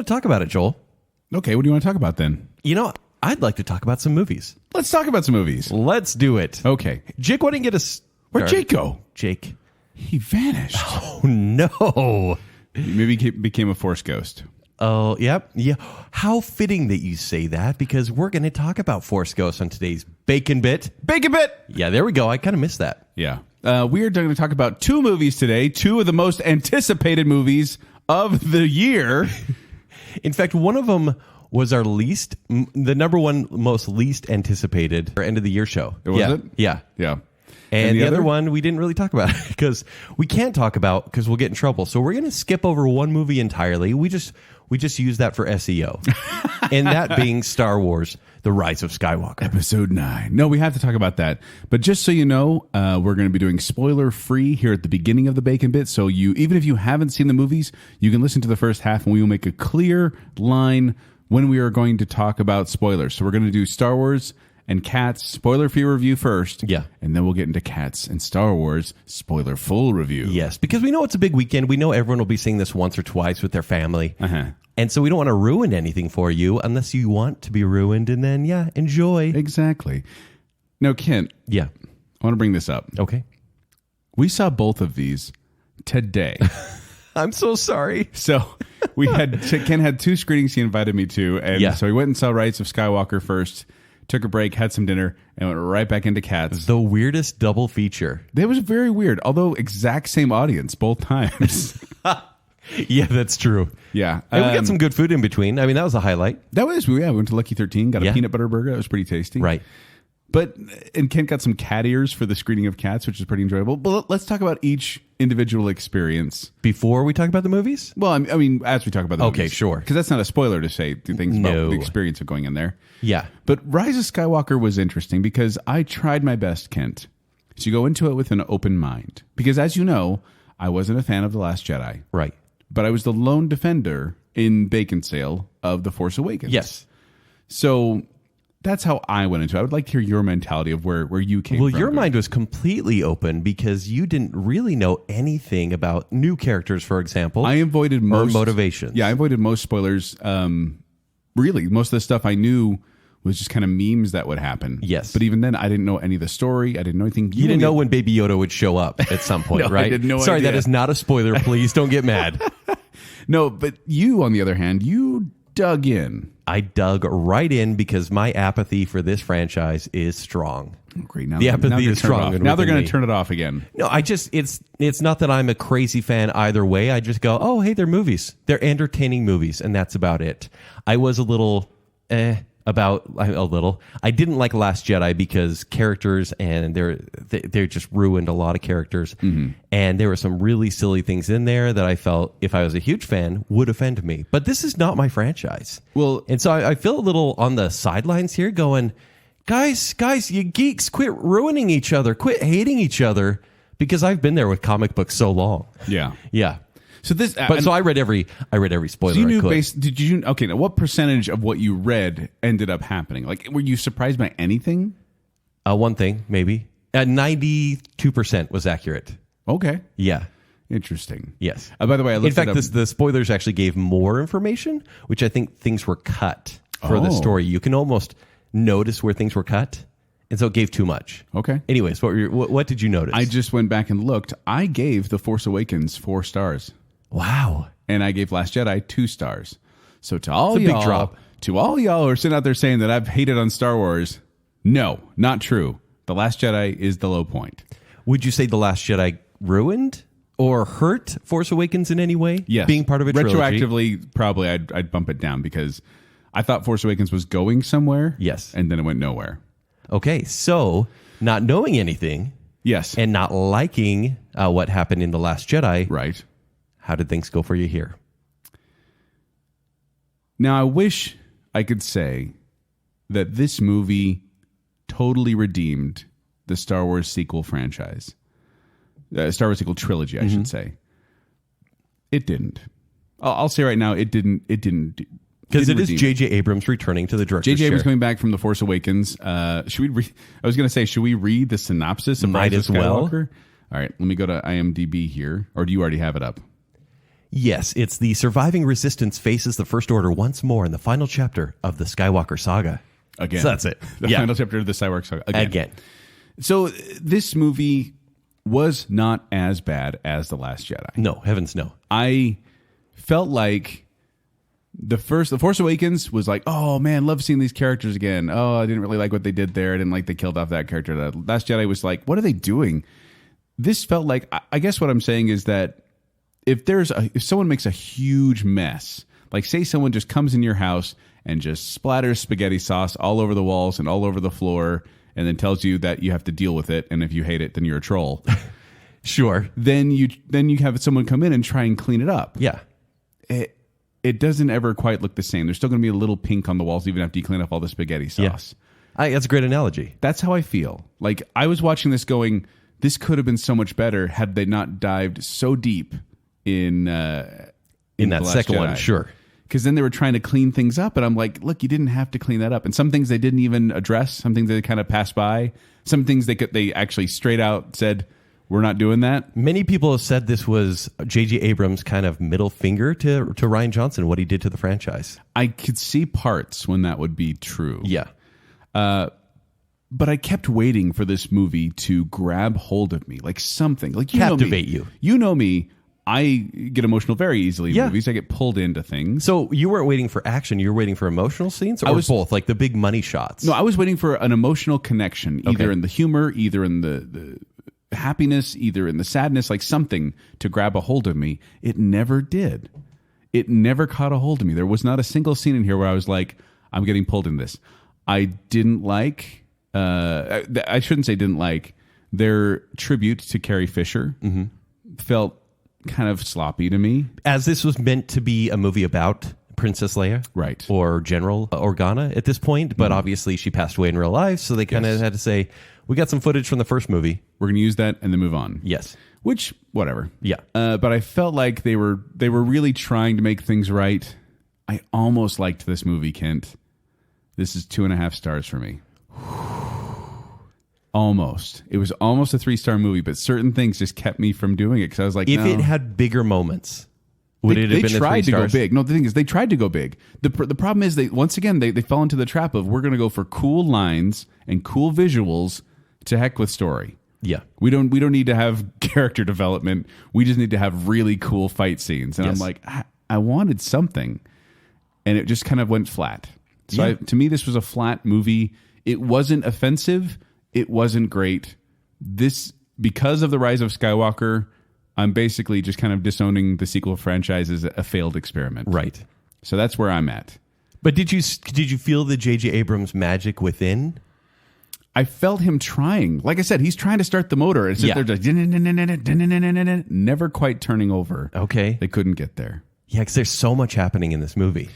talk about it, Joel. Okay, what do you want to talk about then? I'd like to talk about some movies. Let's talk about some movies. Let's do it. Okay. Jake, why didn't you get us? Where'd Jake go? Jake. He vanished. Oh, no. Maybe he became a Force ghost. Oh, yep. Yeah. How fitting that you say that, because we're going to talk about Force Ghosts on today's BaconBit. BaconBit! Yeah, there we go. I kind of missed that. Yeah. We are going to talk about two movies today, two of the most anticipated movies of the year. In fact, one of them was our the number one most least anticipated end of the year show. Was it? Yeah. Yeah. And the other one we didn't really talk about because we can't talk about because we'll get in trouble. So we're going to skip over one movie entirely. We just use that for SEO. And that being Star Wars, The Rise of Skywalker. Episode 9. No, we have to talk about that. But just so you know, we're going to be doing spoiler-free here at the beginning of the BaconBit. So even if you haven't seen the movies, you can listen to the first half and we will make a clear line when we are going to talk about spoilers. So we're going to do Star Wars and Cats spoiler-free review first. Yeah. And then we'll get into Cats and Star Wars spoiler-full review. Yes, because we know it's a big weekend. We know everyone will be seeing this once or twice with their family. And so we don't want to ruin anything for you unless you want to be ruined. And then, enjoy. Exactly. Now, Kent. Yeah. I want to bring this up. Okay. We saw both of these today. I'm so sorry. So Ken had two screenings he invited me to. And so we went and saw Rise of Skywalker first. Took a break, had some dinner, and went right back into Cats. The weirdest double feature. It was very weird, although exact same audience both times. Yeah, that's true. Yeah. And we got some good food in between. I mean, that was a highlight. That was, we went to Lucky 13, got a peanut butter burger. It was pretty tasty. Right. And Kent got some cat ears for the screening of Cats, which is pretty enjoyable. But let's talk about each individual experience. Before we talk about the movies? Well, I mean, as we talk about the movies. Okay, sure. Because that's not a spoiler to say things about the experience of going in there. Yeah. But Rise of Skywalker was interesting because I tried my best, Kent, to go into it with an open mind. Because as you know, I wasn't a fan of The Last Jedi. Right. But I was the lone defender in Baconsale of The Force Awakens. Yes. So that's how I went into it. I would like to hear your mentality of where you came from. Well, your mind was completely open because you didn't really know anything about new characters, for example. I avoided most motivations. Yeah, I avoided most spoilers. Really, most of the stuff I knew was just kind of memes that would happen. Yes. But even then, I didn't know any of the story. I didn't know anything. You didn't know when Baby Yoda would show up at some point, No, right? I had no Sorry, idea. that is not a spoiler. Please don't get mad. No, but you, on the other hand, you dug in. I dug right in because my apathy for this franchise is strong. Great. Now the apathy is strong. Now they're going to turn it off again. No, it's not that I'm a crazy fan either way. I just go, oh, hey, they're movies. They're entertaining movies, and that's about it. I was a little I didn't like Last Jedi because characters and they just ruined a lot of characters. Mm-hmm. And there were some really silly things in there that I felt, if I was a huge fan, would offend me. But this is not my franchise. Well, and so I feel a little on the sidelines here going, guys, you geeks, quit ruining each other. Quit hating each other, because I've been there with comic books so long. Yeah. Yeah. So this, so I read every spoiler. So you knew did you? Okay, now what percentage of what you read ended up happening? Like, were you surprised by anything? One thing, maybe. 92% was accurate. Okay. Yeah. Interesting. Yes. By the way, I looked in fact, the spoilers actually gave more information, which I think things were cut for the story. You can almost notice where things were cut. And so it gave too much. Okay. Anyways, what did you notice? I just went back and looked. I gave The Force Awakens 4 stars. Wow. And I gave Last Jedi 2 stars. So to all y'all, big drop. To all y'all who are sitting out there saying that I've hated on Star Wars, no, not true. The Last Jedi is the low point. Would you say The Last Jedi ruined or hurt Force Awakens in any way? Yes. Being part of a trilogy? Retroactively, probably I'd bump it down because I thought Force Awakens was going somewhere. Yes. And then it went nowhere. Okay, so not knowing anything, yes, and not liking what happened in The Last Jedi, right? How did things go for you here? Now, I wish I could say that this movie totally redeemed the Star Wars sequel franchise, Star Wars sequel trilogy, I should say. It didn't. I'll say right now, it didn't. Because it is J.J. Abrams returning to the director's J.J. Abrams chair. coming back from The Force Awakens. Should we? I was going to say, should we read the synopsis of Rise of Skywalker? All right, let me go to IMDb here. Or do you already have it up? Yes, it's the surviving resistance faces the First Order once more in the final chapter of the Skywalker saga. Again. So that's it. The final chapter of the Skywalker saga. Again. So this movie was not as bad as The Last Jedi. No, heavens no. I felt like The Force Awakens was like, oh man, love seeing these characters again. Oh, I didn't really like what they did there. I didn't like they killed off that character. The Last Jedi was like, what are they doing? This felt like, I guess what I'm saying is that if someone makes a huge mess, like say someone just comes in your house and just splatters spaghetti sauce all over the walls and all over the floor and then tells you that you have to deal with it, and if you hate it, then you're a troll. Sure. Then you have someone come in and try and clean it up. Yeah. It doesn't ever quite look the same. There's still going to be a little pink on the walls even after you clean up all the spaghetti sauce. Yeah. That's a great analogy. That's how I feel. Like I was watching this going, this could have been so much better had they not dived so deep in that second one. Sure. Because then they were trying to clean things up, and I'm like, look, you didn't have to clean that up. And some things they didn't even address, some things they kind of passed by, some things they actually straight out said, we're not doing that. Many people have said this was J.J. Abrams' kind of middle finger to Rian Johnson, what he did to the franchise. I could see parts when that would be true. Yeah. But I kept waiting for this movie to grab hold of me, like something. Like captivate you. You know me. I get emotional very easily in Yeah. movies. I get pulled into things. So you weren't waiting for action. You were waiting for emotional scenes, or both, like the big money shots? No, I was waiting for an emotional connection, either Okay. in the humor, either in the happiness, either in the sadness, like something to grab a hold of me. It never did. It never caught a hold of me. There was not a single scene in here where I was like, I'm getting pulled in this. I didn't like, I shouldn't say didn't like, their tribute to Carrie Fisher felt kind of sloppy to me. As this was meant to be a movie about Princess Leia, Right. or General Organa at this point, but obviously she passed away in real life, so they kind of had to say, we got some footage from the first movie. We're going to use that and then move on. Yes. Which, whatever. Yeah. But I felt like they were really trying to make things right. I almost liked this movie, Kent. This is 2.5 stars for me. Almost. It was almost a 3-star movie, but certain things just kept me from doing it because I was like, If no. it had bigger moments, would it have been They tried a 3 to go stars? big. No, the thing is, they tried to go big. The problem is, they fell into the trap of, we're going to go for cool lines and cool visuals, to heck with story. Yeah. We don't need to have character development. We just need to have really cool fight scenes. And Yes. I'm like, I wanted something, and it just kind of went flat. So Yeah. to me, this was a flat movie. It wasn't offensive. It wasn't great. Because of the rise of Skywalker, I'm basically just kind of disowning the sequel franchise as a failed experiment. Right. So that's where I'm at. But did you feel the J.J. Abrams magic within? I felt him trying. Like I said, he's trying to start the motor. It's just Yeah. they're just never quite turning over. Okay. They couldn't get there. Yeah, because there's so much happening in this movie.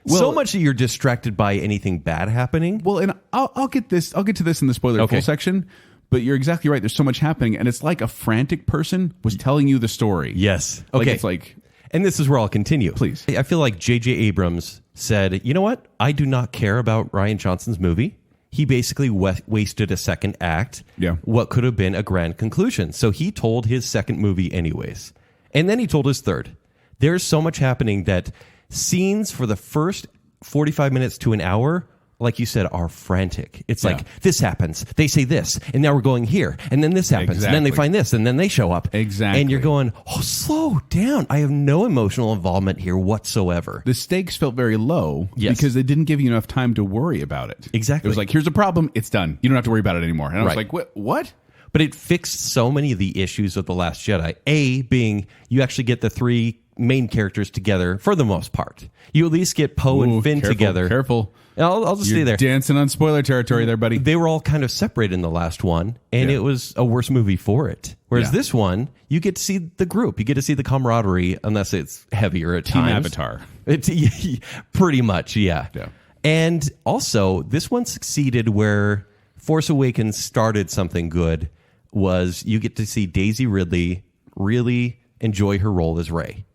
So much that you're distracted by anything bad happening. Well, and I'll get to this in the spoiler full section, but you're exactly right. There's so much happening, and it's like a frantic person was telling you the story. Yes. Like, Okay. it's like, and this is where I'll continue. Please. I feel like J.J. Abrams said, you know what? I do not care about Rian Johnson's movie. He basically wasted a second act. Yeah. What could have been a grand conclusion. So he told his second movie anyways. And then he told his third. There's so much happening that scenes for the first 45 minutes to an hour, like you said, are frantic. It's like, this happens, they say this, and now we're going here, and then this happens, and then they find this, and then they show up. Exactly. And you're going, oh, slow down. I have no emotional involvement here whatsoever. the stakes felt very low because they didn't give you enough time to worry about it. Exactly. It was like, here's a problem, it's done. You don't have to worry about it anymore. And I was Right. like, what? But it fixed so many of the issues of The Last Jedi. A, being you actually get the 3 main characters together for the most part. You at least get Poe and Finn together. Careful. I'll just stay there. Dancing on spoiler territory there, buddy. They were all kind of separated in the last one, and it was a worse movie for it. Whereas this one, you get to see the group. You get to see the camaraderie, unless it's heavier at Team times. Avatar. It's pretty much, yeah. Yeah. And also, this one succeeded where Force Awakens started something good, was you get to see Daisy Ridley really enjoy her role as Rey.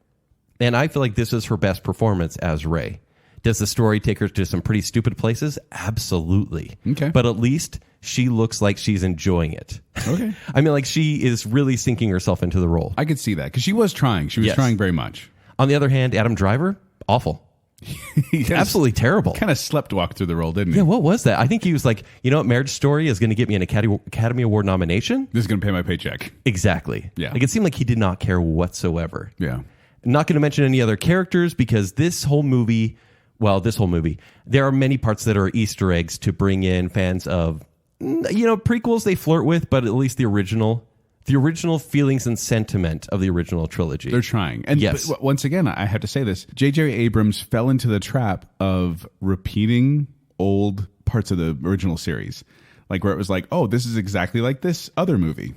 And I feel like this is her best performance as Rey. Does the story take her to some pretty stupid places? Absolutely. Okay. But at least she looks like she's enjoying it. Okay. I mean, like she is really sinking herself into the role. I could see that because she was trying. She was Yes. trying very much. On the other hand, Adam Driver, awful. Absolutely terrible. Kind of sleptwalked through the role, didn't he? Yeah, what was that? I think he was like, you know what, Marriage Story is going to get me an Academy Award nomination. This is going to pay my paycheck. Exactly. Yeah. Like it seemed like he did not care whatsoever. Yeah. Not going to mention any other characters because this whole movie, there are many parts that are Easter eggs to bring in fans of, prequels they flirt with, but at least the original feelings and sentiment of the original trilogy. They're trying. And yes. But once again, I have to say this. J.J. Abrams fell into the trap of repeating old parts of the original series. Like where it was like, oh, this is exactly like this other movie.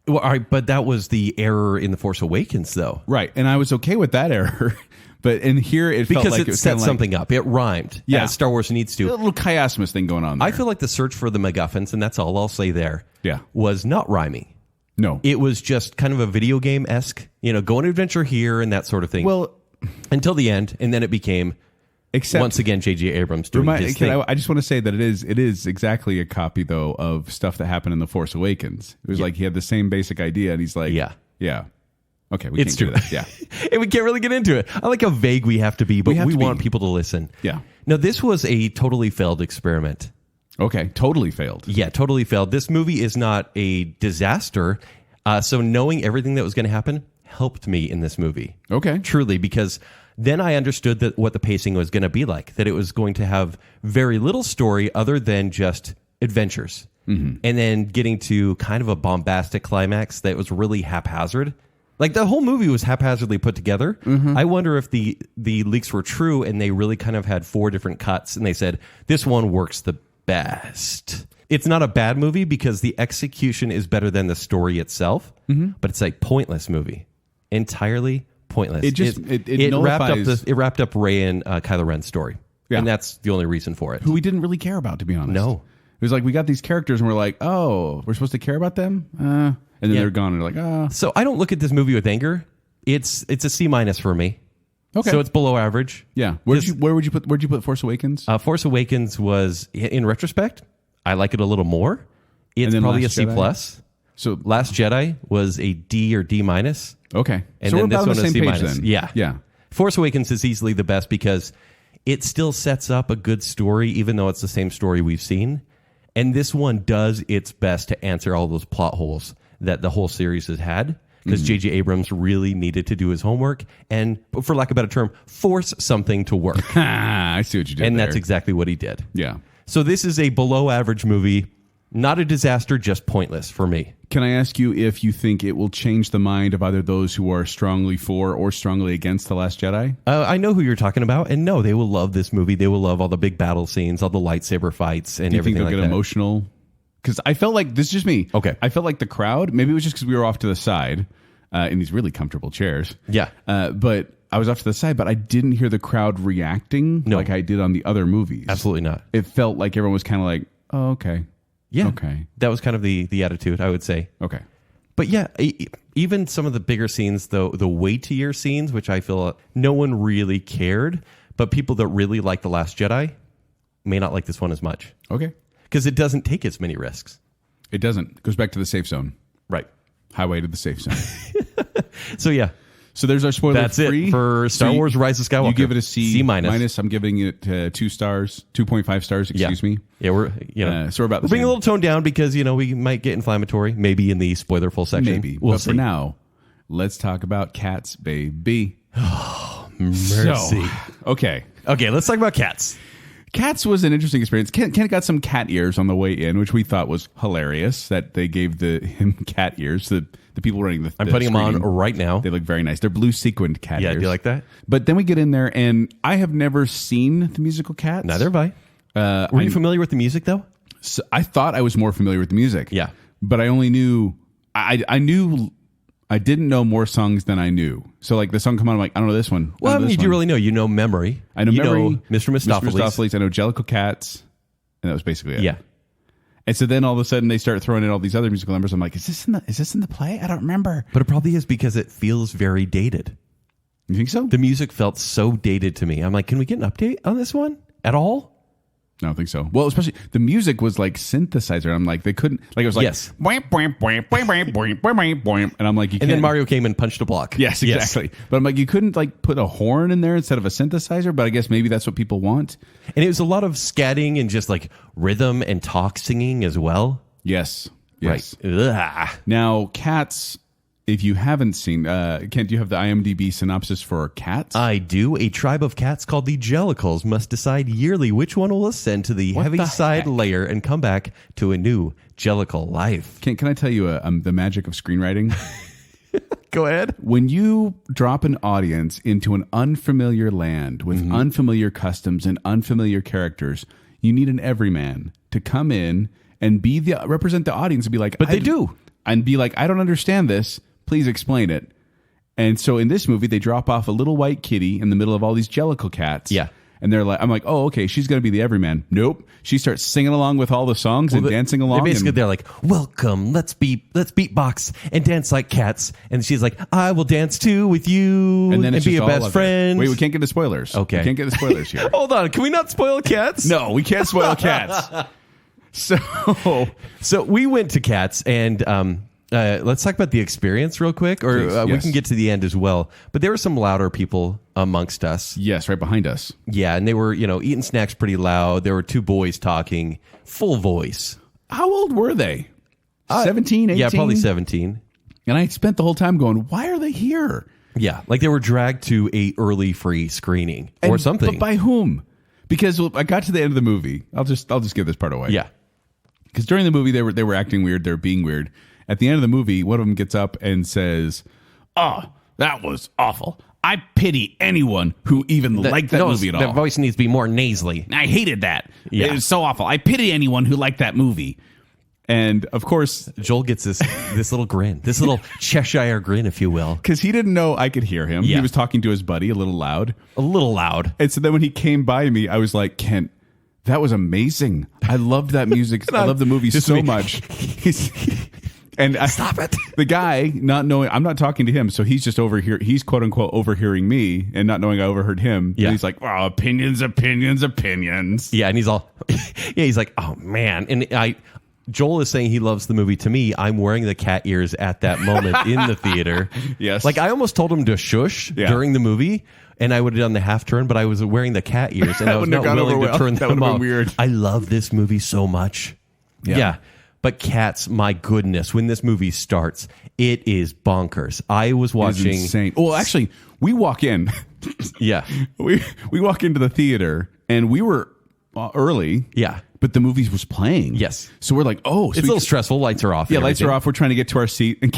Well, all right, but that was the error in The Force Awakens, though. Right. And I was okay with that error. But in here, it felt like it set something up. It rhymed. Yeah. As Star Wars needs to. A little chiasmus thing going on there. I feel like the search for the MacGuffins, and that's all I'll say there, Yeah. was not rhyming. No. It was just kind of a video game-esque, go on an adventure here and that sort of thing. Well, until the end, and then it became, once again, J.J. Abrams doing his thing. I just want to say that it is exactly a copy, though, of stuff that happened in The Force Awakens. It was like he had the same basic idea, and he's like, yeah. Okay, we It's can't true. do that. Yeah. And we can't really get into it. I like how vague we have to be, but we want people to listen. Yeah. Now, this was a totally failed experiment. Okay, totally failed. Yeah, totally failed. This movie is not a disaster. So knowing everything that was going to happen helped me in this movie. Okay. Truly, because then I understood that what the pacing was going to be like, that it was going to have very little story other than just adventures. Mm-hmm. And then getting to kind of a bombastic climax that was really haphazard. Like the whole movie was haphazardly put together. Mm-hmm. I wonder if the leaks were true and they really kind of had 4 different cuts and they said, this one works the best. It's not a bad movie because the execution is better than the story itself, but it's like pointless movie. Entirely pointless. It wrapped up Rey and Kylo Ren's story. Yeah. And that's the only reason for it. Who we didn't really care about, to be honest. No. It was like we got these characters and we're like, oh, we're supposed to care about them? And then they're gone and they're like, oh. So I don't look at this movie with anger. It's a C- for me. Okay. So it's below average. Yeah. Where'd you put Force Awakens? Force Awakens was, in retrospect, I like it a little more. It's probably a C+. So Last Jedi was a D or D-. Okay. And so then we're about on the same page then. Yeah. Yeah. Force Awakens is easily the best because it still sets up a good story, even though it's the same story we've seen. And this one does its best to answer all those plot holes that the whole series has had. Because J.J. Abrams really needed to do his homework and, for lack of a better term, force something to work. I see what you did and there. that's exactly what he did. Yeah. So this is a below average movie. Not a disaster, just pointless for me. Can I ask you if you think it will change the mind of either those who are strongly for or strongly against The Last Jedi? I know who you're talking about, and no, they will love this movie. They will love all the big battle scenes, all the lightsaber fights, and everything like that. Do you think they'll get emotional? Because I felt like, this is just me. Okay. I felt like the crowd, maybe it was just because we were off to the side in these really comfortable chairs. Yeah. But I was off to the side, but I didn't hear the crowd reacting like I did on the other movies. Absolutely not. It felt like everyone was kind of like, oh, okay. Yeah. Okay. That was kind of the attitude, I would say. Okay. But yeah, even some of the bigger scenes, the weightier scenes, which I feel no one really cared, but people that really like The Last Jedi may not like this one as much. Okay. Because it doesn't take as many risks. It doesn't. It goes back to the safe zone. Right. Highway to the safe zone. So yeah. So there's our spoiler That's free. It for Star Wars Rise of Skywalker. You give it a C-. C-. I'm giving it 2 stars, 2.5 stars, excuse me. Yeah, we're so we're about the bring same. a little tone down because we might get inflammatory, maybe in the spoilerful section. Maybe. We'll but see. For now, let's talk about cats, baby. Oh, mercy. Okay, let's talk about cats. Cats was an interesting experience. Ken got some cat ears on the way in, which we thought was hilarious that they gave him cat ears. The people running the I'm putting screening, them on right now. They look very nice. They're blue sequined cat ears. Yeah, do you like that? But then we get in there, and I have never seen the musical Cats. Neither have I. Were you familiar with the music, though? So I thought I was more familiar with the music. Yeah. But I only knew... I didn't know more songs than I knew. So like the song come on, I'm like, I don't know this one. Well, I mean, you do really know. You know Memory. I know Memory. Know Mr. Mistopheles. I know Jellicle Cats. And that was basically it. Yeah. And so then all of a sudden they start throwing in all these other musical numbers. I'm like, is this in the play? I don't remember. But it probably is because it feels very dated. You think so? The music felt so dated to me. I'm like, can we get an update on this one at all? I don't think so. Well, especially the music was like synthesizer. I'm like, they couldn't, like, it was like, Yes. and I'm like, you can't. And then Mario came and punched a block. Yes, exactly. But I'm like, you couldn't like put a horn in there instead of a synthesizer, but I guess maybe that's what people want. And it was a lot of scatting and just like rhythm and talk singing as well. Yes. Right. Ugh. Now, Cats, if you haven't seen, Kent, do you have the IMDb synopsis for Cats? I do. A tribe of cats called the Jellicles must decide yearly which one will ascend to the Heaviside layer and come back to a new Jellicle life. Can I tell you the magic of screenwriting? Go ahead. When you drop an audience into an unfamiliar land with unfamiliar customs and unfamiliar characters, you need an everyman to come in and represent the audience and be like, But they do. And be like, I don't understand this. Please explain it. And so in this movie, they drop off a little white kitty in the middle of all these Jellicle cats. Yeah. And they're like, I'm like, oh, okay, she's going to be the everyman. Nope. She starts singing along with all the songs and dancing along. They're like, welcome, let's beatbox and dance like cats. And she's like, I will dance too with you and then and be a best friend. Wait, we can't get the spoilers. Okay. We can't get the spoilers here. Hold on. Can we not spoil cats? No, we can't spoil Cats. So we went to Cats and let's talk about the experience real quick, or Please, we yes. can get to the end as well. But there were some louder people amongst us. Yes, right behind us. Yeah, and they were, eating snacks pretty loud. There were two boys talking, full voice. How old were they? 17, 18? Yeah, probably 17. And I spent the whole time going, why are they here? Yeah, like they were dragged to a early free screening or something. But by whom? Because I got to the end of the movie. I'll just give this part away. Yeah. Because during the movie, they were acting weird. They were being weird. At the end of the movie, one of them gets up and says, "Oh, that was awful. I pity anyone who even liked that movie at all." That voice needs to be more nasally. I hated that. Yeah. It was so awful. I pity anyone who liked that movie. And of course, Joel gets this little grin, this little Cheshire grin, if you will. because he didn't know I could hear him. Yeah. He was talking to his buddy a little loud. A little loud. And so then when he came by me, I was like, Kent, that was amazing. I loved that music. I loved the movie so much. Stop it. The guy, not knowing, I'm not talking to him, so he's just over here. He's quote unquote overhearing me and not knowing I overheard him. Yeah. And he's like, "Wow, opinions. Yeah, and he's all, he's like, oh man. And Joel is saying he loves the movie. To me, I'm wearing the cat ears at that moment in the theater. Yes. Like I almost told him to shush during the movie, and I would have done the half turn, but I was wearing the cat ears, and I was not willing to turn them off. Weird. I love this movie so much. Yeah. But Cats, my goodness, when this movie starts, it is bonkers. I was watching. It's insane. Well, actually, we walk in. Yeah. We walk into the theater, and we were early. Yeah. But the movie was playing. Yes. So we're like, oh. It's a little stressful. Lights are off. Yeah, lights are off. We're trying to get to our seat. And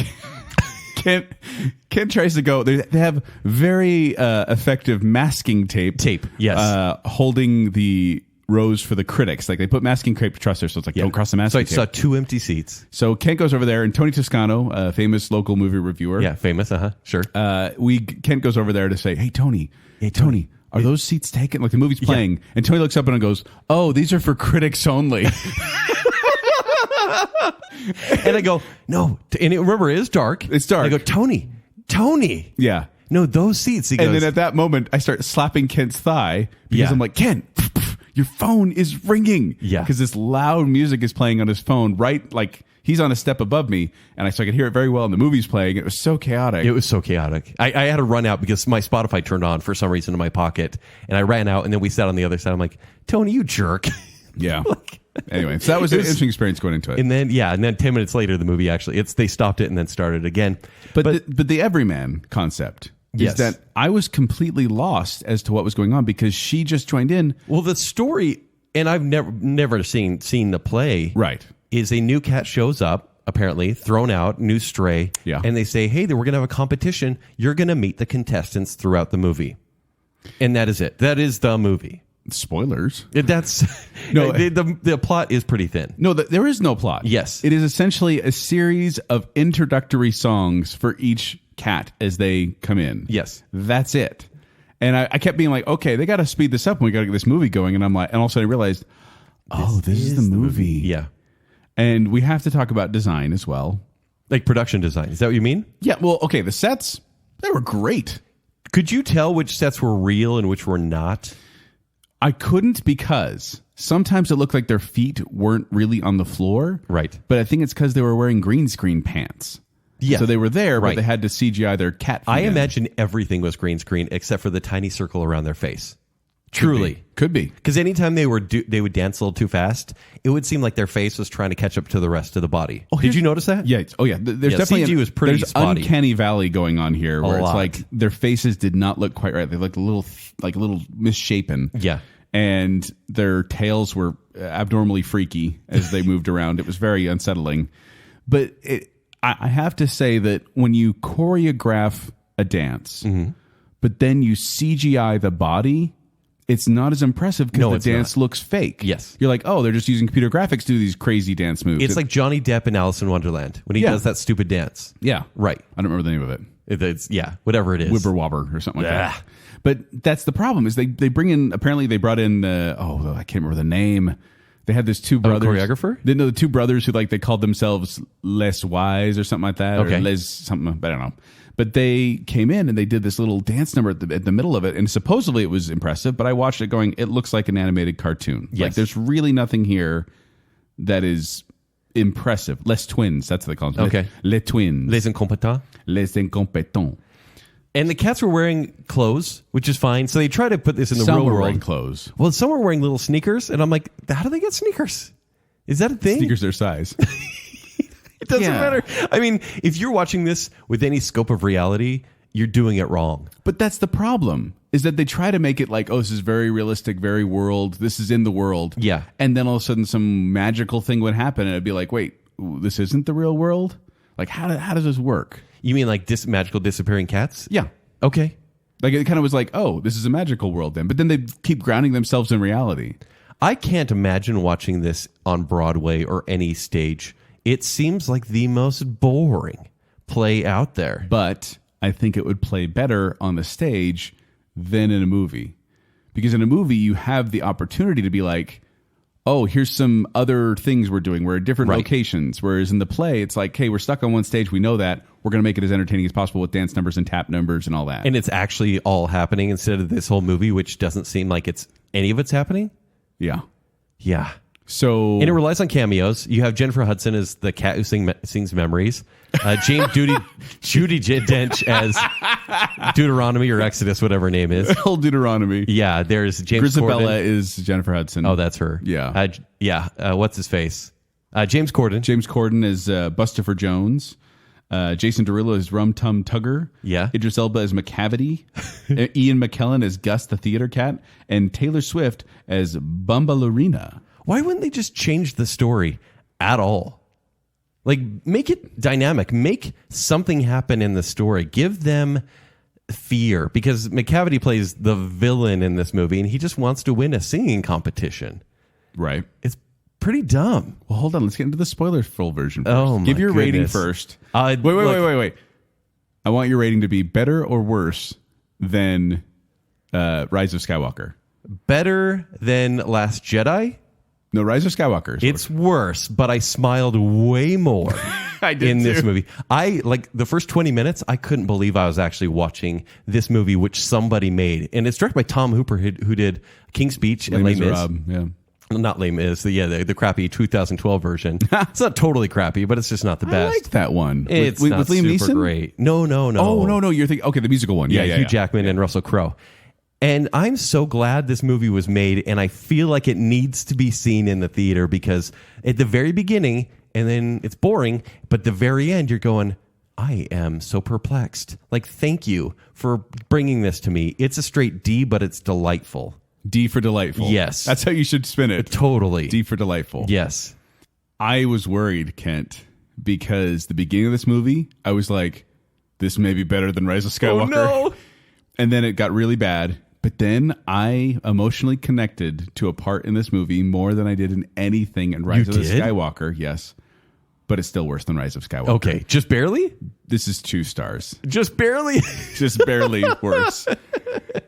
Ken tries to go. They have very effective masking tape. Yes. Holding the rows for the critics. Like they put masking tape to trust there, so it's like, don't cross the masking tape. So I saw two empty seats. So Kent goes over there, and Tony Toscano, a famous local movie reviewer. Yeah, famous. Sure. Kent goes over there to say, hey, Tony, are those seats taken? Like the movie's playing. Yeah. And Tony looks up and goes, oh, these are for critics only. And I go, no. And remember, it is dark. It's dark. And I go, Tony. Yeah. No, those seats. He goes, and then at that moment, I start slapping Kent's thigh because I'm like, Kent, your phone is ringing. Yeah. Because this loud music is playing on his phone, right? Like he's on a step above me. And so I could hear it very well. And the movie's playing. It was so chaotic. It was so chaotic. I had to run out because my Spotify turned on for some reason in my pocket. And I ran out, and then we sat on the other side. I'm like, Tony, you jerk. Yeah. Anyway, so that was an interesting experience going into it. And then 10 minutes later, the movie actually, they stopped it and then started again. But the everyman concept is that I was completely lost as to what was going on because she just joined in. Well, the story, and I've never seen the play. Right. Is a new cat shows up, apparently, thrown out, new stray. Yeah. And they say, hey, we're going to have a competition. You're going to meet the contestants throughout the movie. And that is it. That is the movie. Spoilers. That's no. The plot is pretty thin. No, there is no plot. Yes, it is essentially a series of introductory songs for each cat as they come in. Yes, that's it. And I kept being like, okay, they got to speed this up, and we got to get this movie going. And I'm like, and all of a sudden I realized, this is the movie. Yeah, and we have to talk about design as well, like production design. Is that what you mean? Yeah. Well, okay, the sets, they were great. Could you tell which sets were real and which were not? I couldn't because sometimes it looked like their feet weren't really on the floor. Right. But I think it's because they were wearing green screen pants. Yeah. So they were there, but Right. they had to CGI their cat feet I in. imagine everything was green screen except for the tiny circle around their face. Truly. Could be. Because anytime they would dance a little too fast, it would seem like their face was trying to catch up to the rest of the body. Did you notice that? Yeah. Oh, yeah. There's Yeah, definitely CG was pretty there's spotty. uncanny valley going on here, where it's lot. like their faces did not look quite right. They looked a little misshapen. Yeah. And their tails were abnormally freaky as they moved around. It was very unsettling. But I have to say that when you choreograph a dance, but then you CGI the body, it's not as impressive because the dance looks fake. Yes. You're like, oh, they're just using computer graphics to do these crazy dance moves. It's like Johnny Depp in Alice in Wonderland when he does that stupid dance. Yeah. Right. I don't remember the name of it. It's whatever it is. Wibber Wobber or something like Yeah. that. But that's the problem is they bring in, apparently they brought in, I can't remember the name. They had this two brothers. choreographer? The two brothers who they called themselves Les Wise or something like that. Okay. Or Les something, I don't know. But they came in and they did this little dance number at the middle of it. And supposedly it was impressive, but I watched it going, it looks like an animated cartoon. Yes. Like there's really nothing here that is impressive. Les Twins, that's what they call them. Okay. Les Twins. Les Incompetents. Les Incompetents. And the cats were wearing clothes, which is fine. So they try to put this in the Some real were world. wearing clothes. Well, some were wearing little sneakers, and I'm like, how do they get sneakers? Is that a thing? Sneakers their size. It doesn't Yeah. matter. I mean, if you're watching this with any scope of reality, you're doing it wrong. But that's the problem, is that they try to make it like, oh, this is very realistic, very world. This is in the world. Yeah. And then all of a sudden some magical thing would happen and it'd be like, wait, this isn't the real world? Like, how does this work? You mean like magical disappearing cats? Yeah. Okay. Like, it kind of was like, oh, this is a magical world then. But then they keep grounding themselves in reality. I can't imagine watching this on Broadway or any stage. It seems like the most boring play out there. But I think it would play better on the stage than in a movie. Because in a movie, you have the opportunity to be like, oh, here's some other things we're doing. We're at different locations. Whereas in the play, it's like, hey, we're stuck on one stage. We know that. We're going to make it as entertaining as possible with dance numbers and tap numbers and all that. And it's actually all happening instead of this whole movie, which doesn't seem like any of it's happening. Yeah. Yeah. So And it relies on cameos. You have Jennifer Hudson as the cat who sings memories. James Judi Dench as Deuteronomy or Exodus, whatever her name is. old Deuteronomy. Yeah, there's James Grisabella Corden. is Jennifer Hudson. Oh, that's her. Yeah. What's his face? James Corden. James Corden is Bustopher Jones. Jason Derulo is Rum Tum Tugger. Yeah. Idris Elba as McCavity. Ian McKellen as Gus the theater cat. And Taylor Swift as Bumbalurina. Why wouldn't they just change the story at all? Like, make it dynamic. Make something happen in the story. Give them fear. Because McCavity plays the villain in this movie, and he just wants to win a singing competition. Right. It's pretty dumb. Well, hold on. Let's get into the spoilers full version first. Oh, my Give your rating goodness. first. Look, Wait. I want your rating to be better or worse than Rise of Skywalker. Better than Last Jedi? No, Rise of Skywalker. It's worse, but I smiled way more I did in this too. movie. I like the first 20 minutes, I couldn't believe I was actually watching this movie, which somebody made. And it's directed by Tom Hooper, who did King's Speech and Les Mis. Yeah. Not Les Mis, the crappy 2012 version. It's not totally crappy, but it's just not the I best. like that one. It's with not Liam super Neeson? great. No. Oh, no. You're thinking, okay, the musical one. Yeah. Hugh Jackman and Russell Crowe. And I'm so glad this movie was made, and I feel like it needs to be seen in the theater because at the very beginning, and then it's boring, but the very end, you're going, I am so perplexed. Like, thank you for bringing this to me. It's a straight D, but it's delightful. D for delightful. Yes. That's how you should spin it. Totally. D for delightful. Yes. I was worried, Kent, because the beginning of this movie, I was like, this may be better than Rise of Skywalker. Oh, no. And then it got really bad. But then I emotionally connected to a part in this movie more than I did in anything in Rise of the did? Skywalker. Yes. But it's still worse than Rise of Skywalker. Okay. Just barely? This is 2 stars. Just barely? Just barely worse.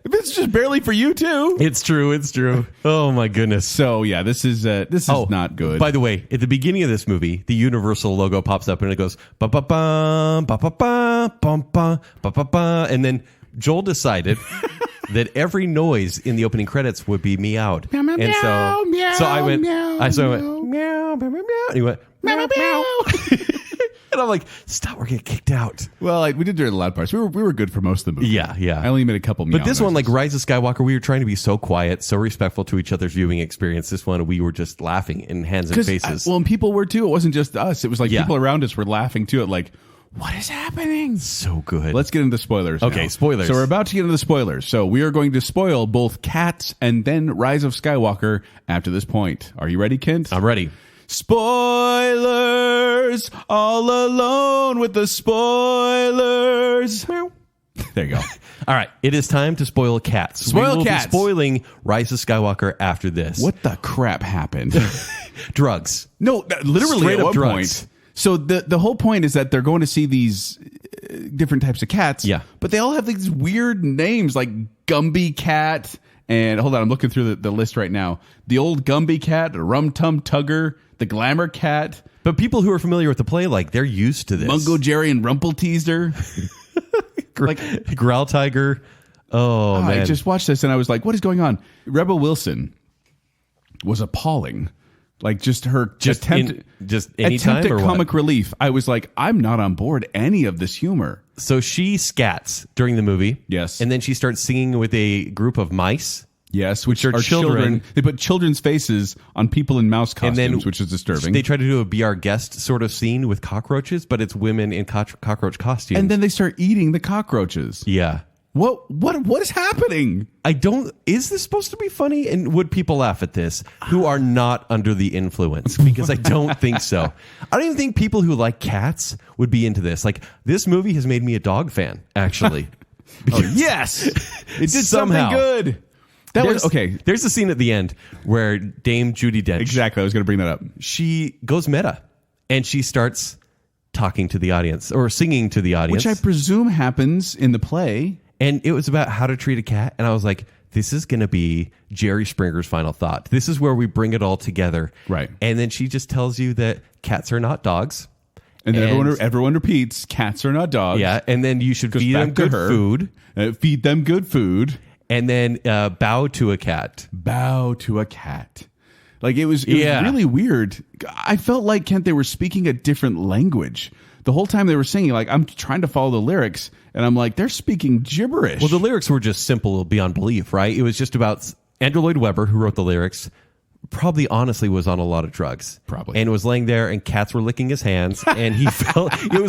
It's just barely for you too. It's true. Oh, my goodness. So yeah, this is not good. By the way, at the beginning of this movie, the Universal logo pops up and it goes ba ba ba ba ba ba bum ba ba ba ba, and then Joel decided that every noise in the opening credits would be meowed. Meow, meow, And so, meow, so I went, meow, I so I meow. went, meow, meow, meow, meow. And he went, meow, meow, meow. And I'm like, stop, we're getting kicked out. Well, we did during the loud parts. We were good for most of the movie. Yeah, yeah. I only made a couple meow But this one, like noises. Rise of Skywalker, we were trying to be so quiet, so respectful to each other's viewing experience. This one, we were just laughing in hands and faces. Well, and people were too. It wasn't just us. It was like Yeah. people around us were laughing too at like, what is happening? So good. Let's get into spoilers. Okay, now. spoilers. So we're about to get into the spoilers. So we are going to spoil both Cats and then Rise of Skywalker after this point. Are you ready, Kent? I'm ready. Spoilers! All alone with the spoilers. There you go. All right, it is time to spoil Cats. Spoil we will Cats. Be spoiling Rise of Skywalker after this. What the crap happened? Drugs? No, literally Straight at up one drugs. point. So the whole point is that they're going to see these different types of cats. Yeah. But they all have these weird names like Gumby Cat. And hold on, I'm looking through the list right now. The old Gumby Cat, Rum Tum Tugger, the Glamour Cat, But people who are familiar with the play, like they're used to this. Mungo Jerry and Rumpelteazer. like Growl Tiger. Oh man! I just watched this and I was like, what is going on? Rebel Wilson was appalling. Like just her attempt any at time or comic what? relief. I was like, I'm not on board any of this humor. So she scats during the movie. Yes. And then she starts singing with a group of mice. Yes, which are children. They put children's faces on people in mouse And costumes, then which is disturbing. They try to do a Be Our Guest sort of scene with cockroaches, but it's women in cockroach costumes. and then they start eating the cockroaches. yeah. What is happening? Is this supposed to be funny? And would people laugh at this who are not under the influence? Because I don't think so. I don't even think people who like cats would be into this. Like, this movie has made me a dog fan, actually. Yes, it did Somehow. something good. That was okay. There's a scene at the end where Dame Judi Dench, Exactly, I was going to bring that up. she goes meta and she starts talking to the audience or singing to the audience. Which I presume happens in the play. And it was about how to treat a cat. And I was like, this is going to be Jerry Springer's final thought. This is where we bring it all together. Right. And then she just tells you that cats are not dogs. And then everyone repeats, cats are not dogs. Yeah. And then you should feed them back to good her. food. Feed them good food. And then bow to a cat. Bow to a cat. Like it was Yeah. really weird. I felt like, Kent, they were speaking a different language. The whole time they were singing, like I'm trying to follow the lyrics, and I'm like, they're speaking gibberish. Well, the lyrics were just simple beyond belief, right? It was just about Andrew Lloyd Webber, who wrote the lyrics, probably honestly was on a lot of drugs. Probably. And was laying there and cats were licking his hands and he felt it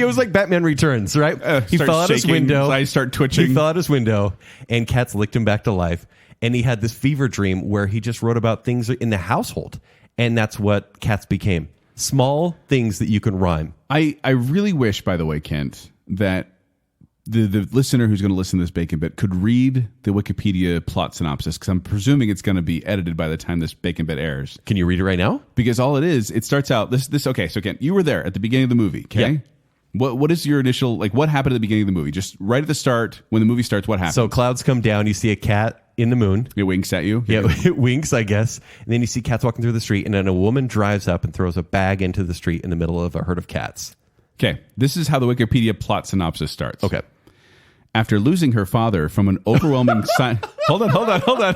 was like Batman Returns, right? He start fell out his shaking, window. his eyes start twitching. He fell out his window and cats licked him back to life. And he had this fever dream where he just wrote about things in the household. And that's what Cats became. Small things that you can rhyme. I really wish, by the way, Kent, that the listener who's going to listen to this Bacon Bit could read the Wikipedia plot synopsis, because I'm presuming it's going to be edited by the time this Bacon Bit airs. Can you read it right now? Because all it is, it starts out this. Okay, so Kent, you were there at the beginning of the movie. Okay, Yeah. What is your initial, like, what happened at the beginning of the movie? Just right at the start, when the movie starts, what happens? So clouds come down, you see a cat in the moon. It winks at you. Yeah, it winks, I guess. And then you see cats walking through the street, and then a woman drives up and throws a bag into the street in the middle of a herd of cats. Okay, this is how the Wikipedia plot synopsis starts. Okay. After losing her father from an overwhelming hold on.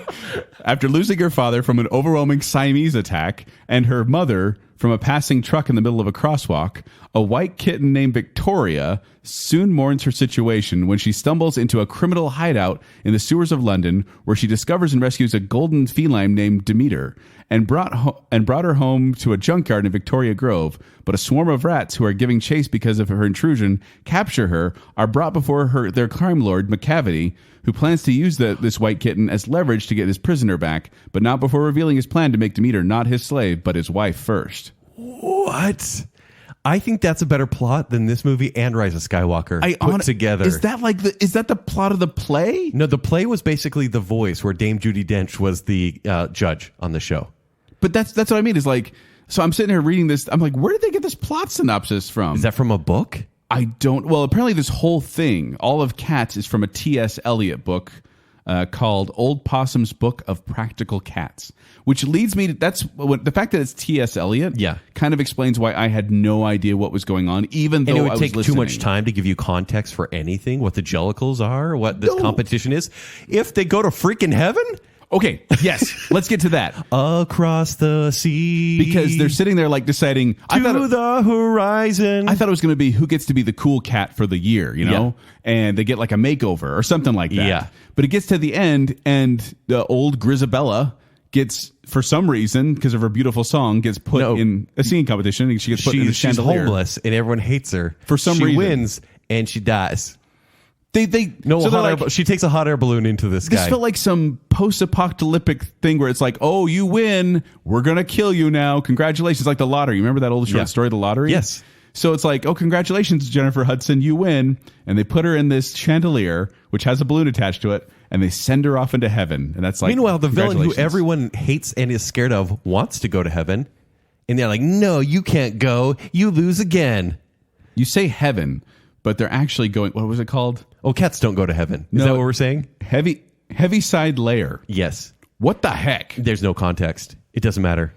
After losing her father from an overwhelming Siamese attack and her mother from a passing truck in the middle of a crosswalk, a white kitten named Victoria soon mourns her situation when she stumbles into a criminal hideout in the sewers of London, where she discovers and rescues a golden feline named Demeter and brought her home to a junkyard in Victoria Grove. But a swarm of rats who are giving chase because of her intrusion capture her, are brought before their crime lord McCavity, who plans to use this white kitten as leverage to get his prisoner back, but not before revealing his plan to make Demeter not his slave, but his wife first. What? I think that's a better plot than this movie and Rise of Skywalker put together. Is that the plot of the play? No, the play was basically The Voice, where Dame Judi Dench was the judge on the show. But that's what I mean. Is like, so I'm sitting here reading this. I'm like, where did they get this plot synopsis from? Is that from a book? I don't. Well, apparently this whole thing, all of Cats, is from a T.S. Eliot book. called Old Possum's Book of Practical Cats, which leads me to the fact that it's T.S. Eliot kind of explains why I had no idea what was going on, even though and it would I was take listening. too much time to give you context for anything, what the Jellicles are, what this competition is. If they go to freaking heaven... Okay, yes, let's get to that. Across the sea. Because they're sitting there like deciding... To the horizon. I thought it was going to be who gets to be the cool cat for the year, you know? Yeah. And they get like a makeover or something like that. Yeah. But it gets to the end and the old Grisabella gets, for some reason, because of her beautiful song, gets put in a singing competition. And she gets put in the chandelier. She's homeless and everyone hates her. For some reason. She wins and she dies. She takes a hot air balloon into the sky. This felt like some post-apocalyptic thing where it's like, oh, you win. We're going to kill you now. Congratulations. Like the lottery. Remember that old short story, The Lottery? Yes. So it's like, oh, congratulations, Jennifer Hudson. You win. And they put her in this chandelier, which has a balloon attached to it, and they send her off into heaven. And that's like, meanwhile, the villain who everyone hates and is scared of wants to go to heaven. And they're like, no, you can't go. You lose again. You say heaven, but they're actually going, what was it called? Oh, cats don't go to heaven. Is that what we're saying? Heavy side layer. Yes. What the heck? There's no context. It doesn't matter.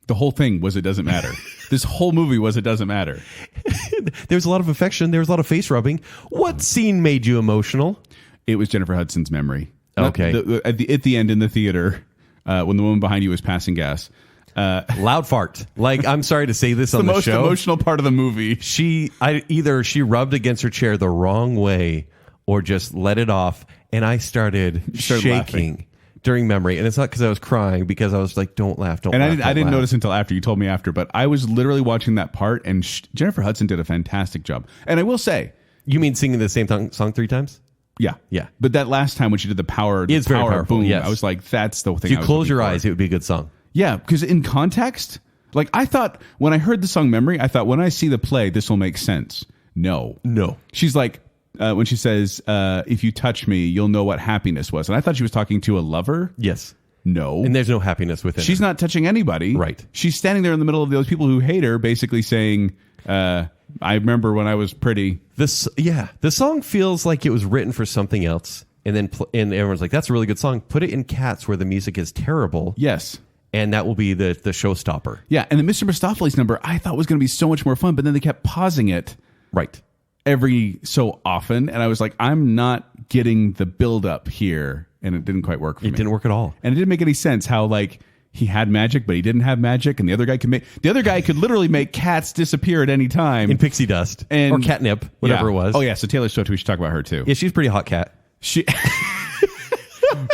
The whole thing was it doesn't matter. This whole movie was it doesn't matter. There's a lot of affection. There was a lot of face rubbing. What scene made you emotional? It was Jennifer Hudson's memory. Okay. At the end in the theater, when the woman behind you was passing gas. Loud fart. Like, I'm sorry to say this on the show. The most emotional part of the movie. Either she rubbed against her chair the wrong way or just let it off, and I started shaking laughing during memory. And it's not because I was crying, because I was like, don't laugh, don't laugh. And I didn't notice until after you told me after, but I was literally watching that part, and Jennifer Hudson did a fantastic job. And I will say... You mean singing the same song 3 times? Yeah. Yeah. But that last time when she did the power, it's very powerful, boom, yes. I was like, that's the thing. If you close your eyes, it would be a good song. Yeah, because in context, like I thought when I heard the song Memory, I thought when I see the play, this will make sense. No. She's like, when she says, if you touch me, you'll know what happiness was. And I thought she was talking to a lover. Yes. No. And there's no happiness within her. She's not touching anybody. Right. She's standing there in the middle of those people who hate her, basically saying, I remember when I was pretty. The song feels like it was written for something else. And then and everyone's like, that's a really good song. Put it in Cats where the music is terrible. Yes. And that will be the showstopper. Yeah, and the Mr. Mistopheles number I thought was going to be so much more fun, but then they kept pausing it. Right. Every so often. And I was like, I'm not getting the build-up here. And it didn't quite work for me. It didn't work at all. And it didn't make any sense how, like, he had magic, but he didn't have magic. And the other guy could literally make cats disappear at any time. In pixie dust. Or catnip, whatever it was. Oh, yeah, so Taylor Swift, we should talk about her, too. Yeah, she's a pretty hot cat.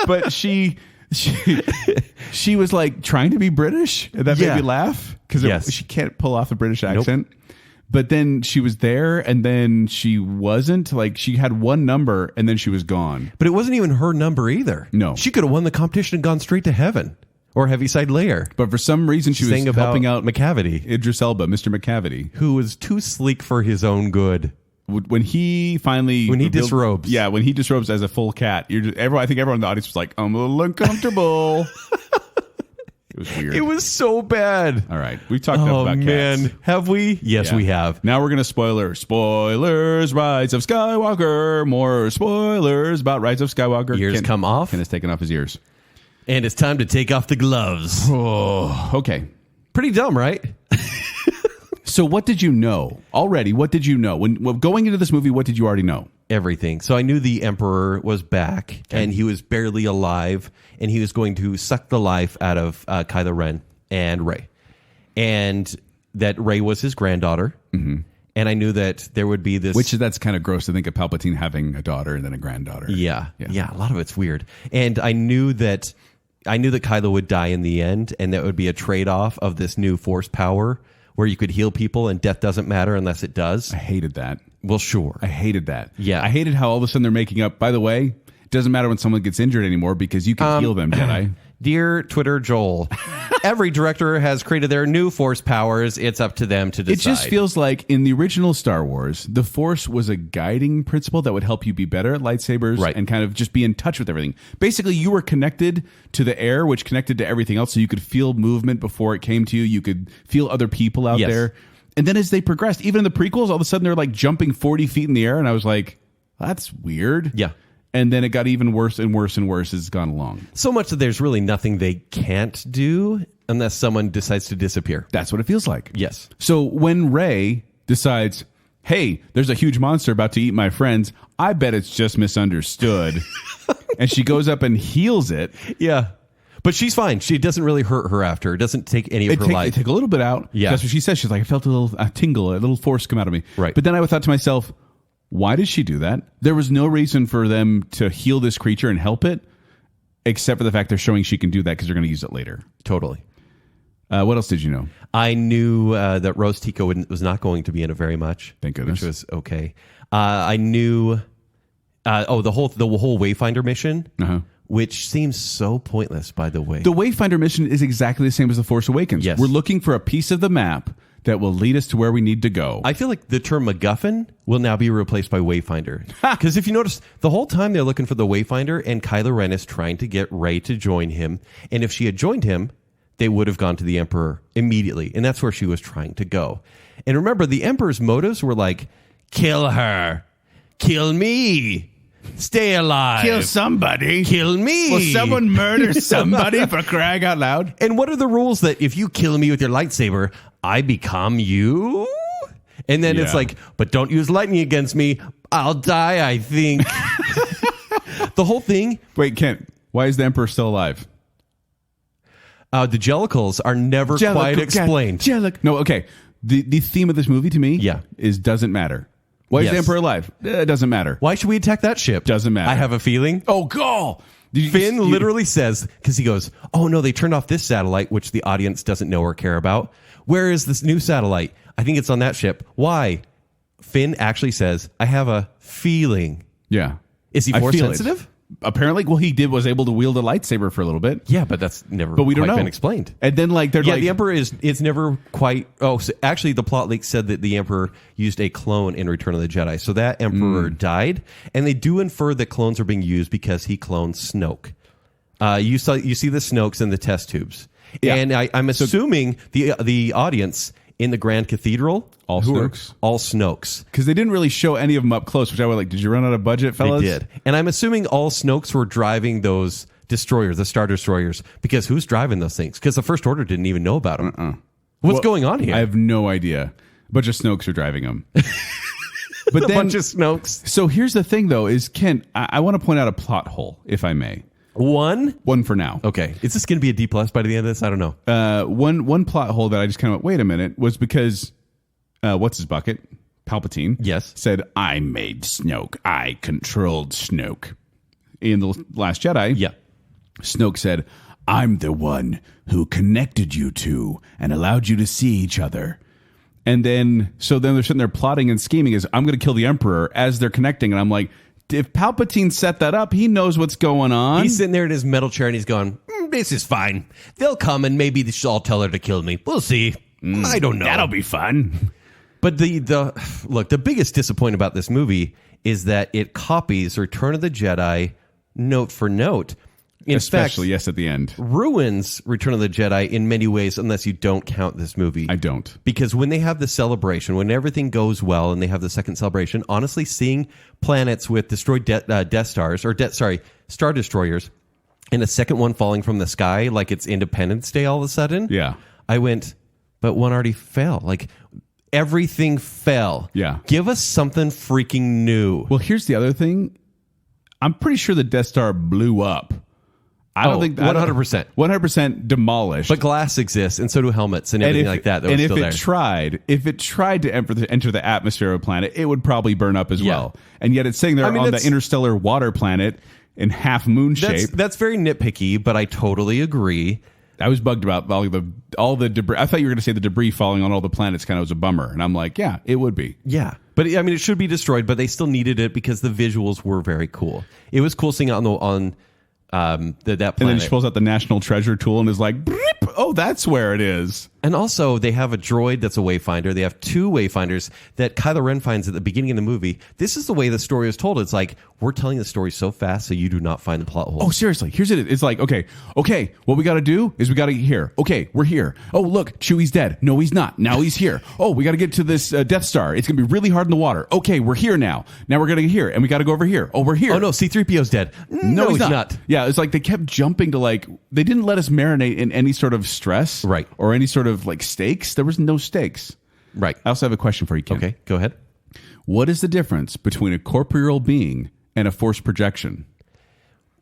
But she was like trying to be British, and that made me laugh because she can't pull off a British accent. Nope. But then she was there, and then she wasn't. Like, she had one number, and then she was gone. But it wasn't even her number either. No, she could have won the competition and gone straight to heaven or Heaviside Layer. But for some reason, she was helping out McCavity, Idris Elba, Mr. McCavity, who was too sleek for his own good. When he disrobes. Yeah, when he disrobes as a full cat, I think everyone in the audience was like, I'm a little uncomfortable. It was weird. It was so bad. All right. We've talked enough about cats. Have we? Yes, we have. Now we're going to spoilers, Rise of Skywalker. More spoilers about Rise of Skywalker. Ears come off. Ken has taken off his ears. And it's time to take off the gloves. Oh, okay. Pretty dumb, right? So what did you know already? What did you know when going into this movie? What did you already know? Everything. So I knew the Emperor was back, and he was barely alive, and he was going to suck the life out of Kylo Ren and Rey, and that Rey was his granddaughter. Mm-hmm. And I knew that there would be this, that's kind of gross to think of Palpatine having a daughter and then a granddaughter. Yeah. A lot of it's weird, and I knew that Kylo would die in the end, and that would be a trade-off of this new Force power, where you could heal people and death doesn't matter unless it does. I hated that. Well, sure. I hated that. Yeah. I hated how all of a sudden they're making up, by the way, it doesn't matter when someone gets injured anymore because you can heal them, Jedi. Dear Twitter Joel, every director has created their new Force powers. It's up to them to decide. It just feels like in the original Star Wars, the Force was a guiding principle that would help you be better at lightsabers and kind of just be in touch with everything. Basically, you were connected to the air, which connected to everything else, so you could feel movement before it came to you. You could feel other people out there. And then as they progressed, even in the prequels, all of a sudden they're like jumping 40 feet in the air, and I was like, that's weird. Yeah. And then it got even worse and worse and worse as it's gone along. So much that there's really nothing they can't do unless someone decides to disappear. That's what it feels like. Yes. So when Rey decides, hey, there's a huge monster about to eat my friends, I bet it's just misunderstood. And she goes up and heals it. Yeah. But she's fine. She doesn't really hurt her after. It doesn't take any of her life. It took a little bit out. Yeah. That's what she says. She's like, I felt a tingle, a little force come out of me. Right. But then I thought to myself, why did she do that? There was no reason for them to heal this creature and help it, except for the fact they're showing she can do that because they're going to use it later. Totally. What else did you know? I knew that Rose Tico was not going to be in it very much. Thank goodness. Which was okay. I knew the whole Wayfinder mission, which seems so pointless, by the way. The Wayfinder mission is exactly the same as The Force Awakens. Yes. We're looking for a piece of the map that will lead us to where we need to go. I feel like the term MacGuffin will now be replaced by Wayfinder. Because if you notice, the whole time they're looking for the Wayfinder, and Kylo Ren is trying to get Rey to join him. And if she had joined him, they would have gone to the Emperor immediately. And that's where she was trying to go. And remember, the Emperor's motives were like, kill her, kill me, stay alive. Kill somebody. Kill me. Will someone murder somebody for crying out loud? And what are the rules that if you kill me with your lightsaber, I become you? And then it's like, but don't use lightning against me. I'll die, I think. The whole thing. Wait, Kent, why is the Emperor still alive? The Jellicles are never quite explained. No, okay. The theme of this movie to me is doesn't matter. Why is the Emperor alive? It doesn't matter. Why should we attack that ship? Doesn't matter. I have a feeling. Oh, God. Finn literally says, because he goes, oh, no, they turned off this satellite, which the audience doesn't know or care about. Where is this new satellite? I think it's on that ship. Why? Finn actually says, I have a feeling. Yeah. Is he force sensitive? Apparently, well, was able to wield a lightsaber for a little bit. Yeah, but that's never we don't know. Been explained. And then, the Emperor is never quite. Oh, so actually, the plot leak said that the Emperor used a clone in Return of the Jedi. So that Emperor died, and they do infer that clones are being used because he cloned Snoke. You see the Snokes in the test tubes, and I'm assuming the audience in the Grand Cathedral. All Snokes. Because they didn't really show any of them up close, which I was like, did you run out of budget, fellas? They did. And I'm assuming all Snokes were driving those destroyers, the Star Destroyers, because who's driving those things? Because the First Order didn't even know about them. What's going on here? I have no idea. A bunch of Snokes are driving them. But a bunch of Snokes. So here's the thing, though, is Ken, I want to point out a plot hole, if I may. One for now. Okay. Is this going to be a D+ by the end of this? I don't know. One plot hole that I just kind of went, wait a minute, was because what's his bucket? Palpatine. Yes. Said, I made Snoke. I controlled Snoke. In The Last Jedi. Yeah. Snoke said, I'm the one who connected you two and allowed you to see each other. And then they're sitting there plotting and scheming as I'm going to kill the Emperor as they're connecting. And I'm like, if Palpatine set that up, he knows what's going on. He's sitting there in his metal chair and he's going, this is fine. They'll come and maybe I'll tell her to kill me. We'll see. I don't know. That'll be fun. But the biggest disappointment about this movie is that it copies Return of the Jedi note for note. Especially, yes, at the end. Ruins Return of the Jedi in many ways, unless you don't count this movie. I don't. Because when they have the celebration, when everything goes well and they have the second celebration, honestly, seeing planets with destroyed Death Stars, Star Destroyers, and a second one falling from the sky like it's Independence Day all of a sudden, I went, but one already fell. Like, everything fell. Yeah. Give us something freaking new. Well, here's the other thing. I'm pretty sure the Death Star blew up. I don't think 100%. 100% demolished. But glass exists, and so do helmets and everything like that. And if it tried to enter the atmosphere of a planet, it would probably burn up as well. And yet it's sitting there on the interstellar water planet in half moon shape. That's very nitpicky, but I totally agree. I was bugged about all the debris. I thought you were going to say the debris falling on all the planets kind of was a bummer. And I'm like, yeah, it would be. Yeah. But I mean, it should be destroyed, but they still needed it because the visuals were very cool. It was cool seeing it on that planet. And then she pulls out the National Treasure tool and is like, oh, that's where it is. And also, they have a droid that's a wayfinder. They have 2 wayfinders that Kylo Ren finds at the beginning of the movie. This is the way the story is told. It's like, we're telling the story so fast so you do not find the plot holes. Oh, seriously. Here's it. It's like, okay, what we got to do is we got to get here. Okay, we're here. Oh, look, Chewie's dead. No, he's not. Now he's here. Oh, we got to get to this Death Star. It's going to be really hard in the water. Okay, we're here now. Now we're going to get here, and we got to go over here. Oh, we're here. Oh, no, C-3PO's dead. No, he's not. Yeah, it's like they kept jumping to like, they didn't let us marinate in any sort of stress. Right. Or any sort of like stakes. There was no stakes. Right. I also have a question for you, Ken. Okay, go ahead. What is the difference between a corporeal being and a force projection?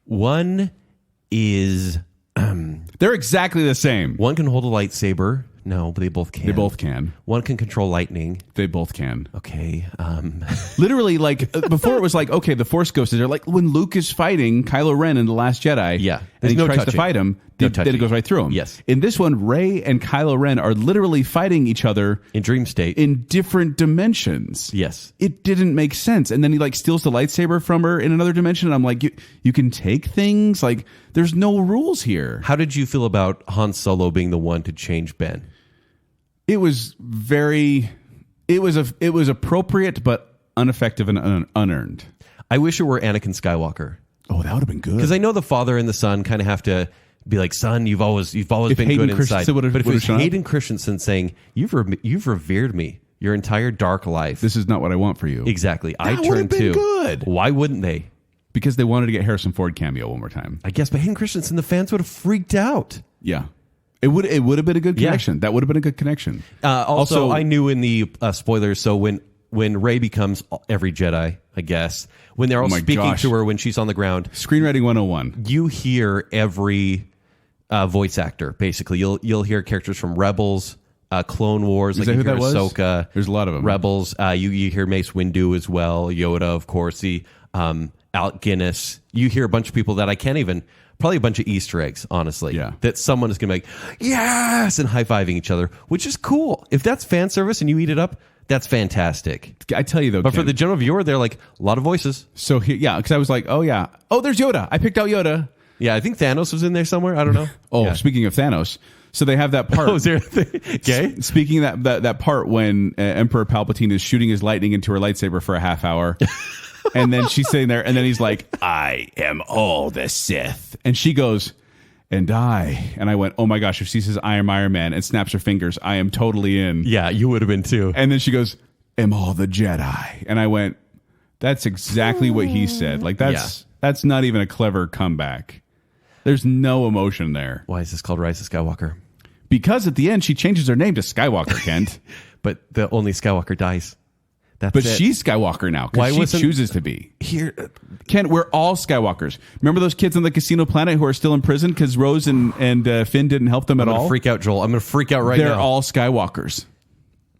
One is... They're exactly the same. One can hold a lightsaber. No, but they both can. They both can. One can control lightning. They both can. Okay. Literally, like, before it was like, okay, the Force Ghost is there. Like, when Luke is fighting Kylo Ren in The Last Jedi, yeah, and he tries to fight him, then it goes right through him. Yes. In this one, Rey and Kylo Ren are literally fighting each other in dream state. In different dimensions. Yes. It didn't make sense. And then he, like, steals the lightsaber from her in another dimension. And I'm like, you can take things? Like, there's no rules here. How did you feel about Han Solo being the one to change Ben? It was appropriate but ineffective and unearned. I wish it were Anakin Skywalker. Oh, that would have been good. Because I know the father and the son kind of have to be like, son, you've always been good inside. But if it was Hayden Christensen saying, you've revered me your entire dark life. This is not what I want for you. Exactly. I turned to. Good. Why wouldn't they? Because they wanted to get Harrison Ford cameo one more time. I guess, but Hayden Christensen, the fans would have freaked out. Yeah. It would have been a good connection. Yeah. That would have been a good connection. Also, I knew in the spoilers, so when Rey becomes every Jedi, I guess, when they're all speaking to her when she's on the ground. Screenwriting 101. You hear every voice actor, basically. You'll hear characters from Rebels, Clone Wars, like you hear hear Ahsoka. There's a lot of them. Rebels. You hear Mace Windu as well, Yoda, of course, the Alec Guinness. You hear a bunch of people that I can't even... Probably a bunch of Easter eggs, honestly. Yeah. That someone is going to be like, yes, and high-fiving each other, which is cool. If that's fan service and you eat it up, that's fantastic. I tell you, though, but Ken, for the general viewer, they're like, a lot of voices. So, because I was like, oh, yeah. Oh, there's Yoda. I picked out Yoda. Yeah, I think Thanos was in there somewhere. I don't know. Speaking of Thanos, so they have that part. Oh, is there a thing? Okay. Speaking of that part when Emperor Palpatine is shooting his lightning into her lightsaber for a half hour. And then she's sitting there, and then he's like, I am all the Sith. And she goes, and I went, oh my gosh, if she says, I am Iron Man, and snaps her fingers, I am totally in. Yeah, you would have been too. And then she goes, am all the Jedi. And I went, that's exactly what he said. Like, that's not even a clever comeback. There's no emotion there. Why is this called Rise of Skywalker? Because at the end, she changes her name to Skywalker, Kent. But the only Skywalker dies. But she's Skywalker now because she chooses to be. Here, Ken, we're all Skywalkers. Remember those kids on the Casino Planet who are still in prison because Rose and Finn didn't help them at all? I'm going to freak out, Joel. I'm going to freak out right now. They're all Skywalkers.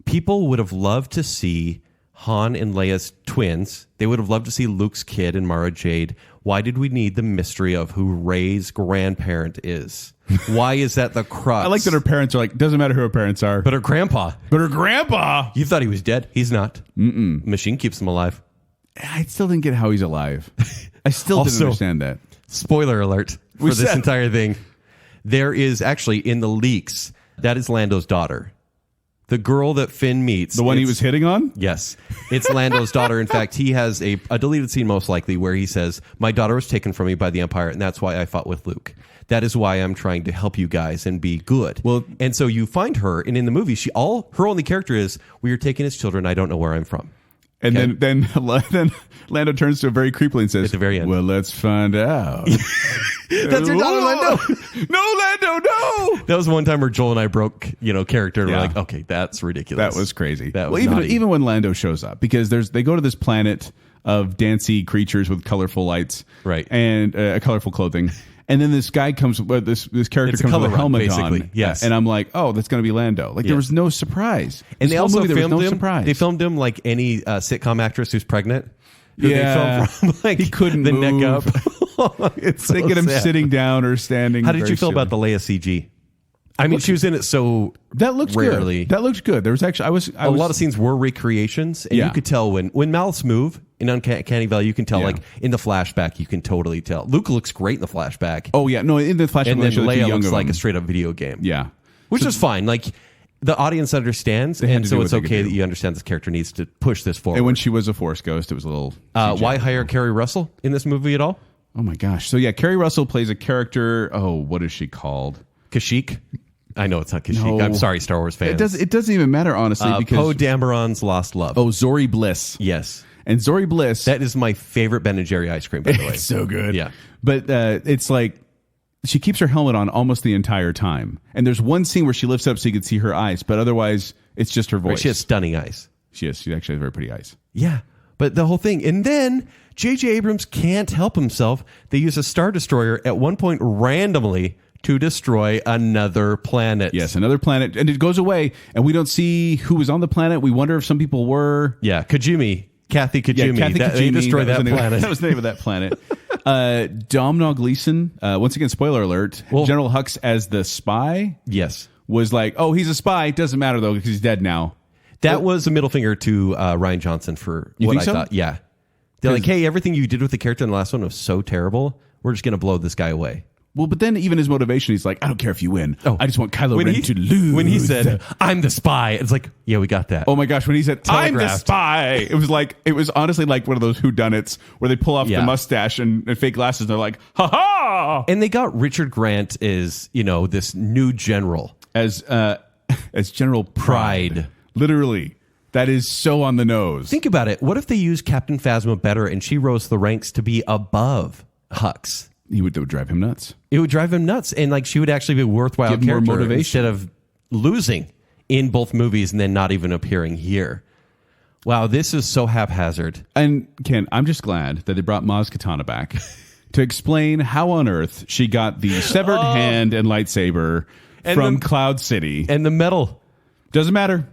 People would have loved to see Han and Leia's twins. They would have loved to see Luke's kid and Mara Jade. Why did we need the mystery of who Rey's grandparent is? Why is that the crux? I like that her parents are like, doesn't matter who her parents are. But her grandpa. You thought he was dead. He's not. Machine keeps him alive. I still didn't get how he's alive. I still didn't understand that. Spoiler alert for this entire thing. There is actually, in the leaks, that is Lando's daughter. The girl that Finn meets. The one he was hitting on? Yes. It's Lando's daughter. In fact, he has a deleted scene most likely where he says, my daughter was taken from me by the Empire, and that's why I fought with Luke. That is why I'm trying to help you guys and be good. Well, and so you find her, and in the movie, her only character is, we are taken as children, I don't know where I'm from. And then Lando turns to her very creepily and says, at the very end, well, let's find out. That's your daughter, Lando. No, Lando, no. That was one time where Joel and I broke, character. And we're like, okay, that's ridiculous. That was crazy. That was even when Lando shows up, because they go to this planet of dancy creatures with colorful lights, right, and colorful clothing. And then this guy comes, this character comes with a helmet basically. on. Yes. And I'm like, oh, that's going to be Lando. Like, there was no surprise. And they also filmed him. Surprise. They filmed him like any sitcom actress who's pregnant. They filmed from, like, he couldn't the move. neck up. It's so they get him sad. sitting down or standing. How did you feel about the Leia CG? I mean, she was in it so that looked rarely. Good. That looked good. There was actually a lot of scenes were recreations, and you could tell when mouths move in Uncanny Valley, you can tell. Like in the flashback, you can totally tell. Luke looks great in the flashback. Oh yeah, no, in the flashback, and then Leia looks like a straight up video game. Yeah, which is fine. Like the audience understands, and so it's okay that you understand this character needs to push this forward. And when she was a Force ghost, it was a little... why hire Kerry Russell in this movie at all? Oh my gosh. So yeah, Kerry Russell plays a character... Oh, what is she called? Kashyyyk? I know it's not Kashyyyk. No. I'm sorry, Star Wars fans. It doesn't even matter, honestly, because... Poe Dameron's Lost Love. Oh, Zori Bliss. Yes. And Zori Bliss... That is my favorite Ben & Jerry ice cream, by the way. It's so good. Yeah. But it's like... She keeps her helmet on almost the entire time. And there's one scene where she lifts up so you can see her eyes, but otherwise, it's just her voice. Right, she has stunning eyes. She actually has very pretty eyes. Yeah. But the whole thing. And then J.J. Abrams can't help himself. They use a Star Destroyer at one point randomly to destroy another planet. Yes, another planet. And it goes away, and we don't see who was on the planet. We wonder if some people were. Yeah, Kajumi. Kathy Kajumi. Yeah, Kathy Kajumi. They destroyed that planet. That was the name of that planet. Domhnall Gleeson, once again, spoiler alert, General Hux as the spy. Yes. Was like, oh, he's a spy. Doesn't matter, though, because he's dead now. That was a middle finger to Rian Johnson for what I thought. Yeah. They're like, hey, everything you did with the character in the last one was so terrible. We're just going to blow this guy away. Well, but then even his motivation, he's like, I don't care if you win. I just want Kylo Ren to lose. When he said, I'm the spy, it's like, yeah, we got that. Oh my gosh, when he said, I'm the spy, it was honestly like one of those whodunnits where they pull off the mustache and fake glasses, and they're like, ha ha! And they got Richard Grant as, this new general. As General Pride. Literally. That is so on the nose. Think about it. What if they used Captain Phasma better and she rose the ranks to be above Hux? It would drive him nuts. It would drive him nuts. And she would actually be a worthwhile character more motivation. Instead of losing in both movies and then not even appearing here. Wow, this is so haphazard. And Ken, I'm just glad that they brought Maz Kanata back to explain how on earth she got the severed hand and lightsaber from Cloud City. And the medal. Doesn't matter.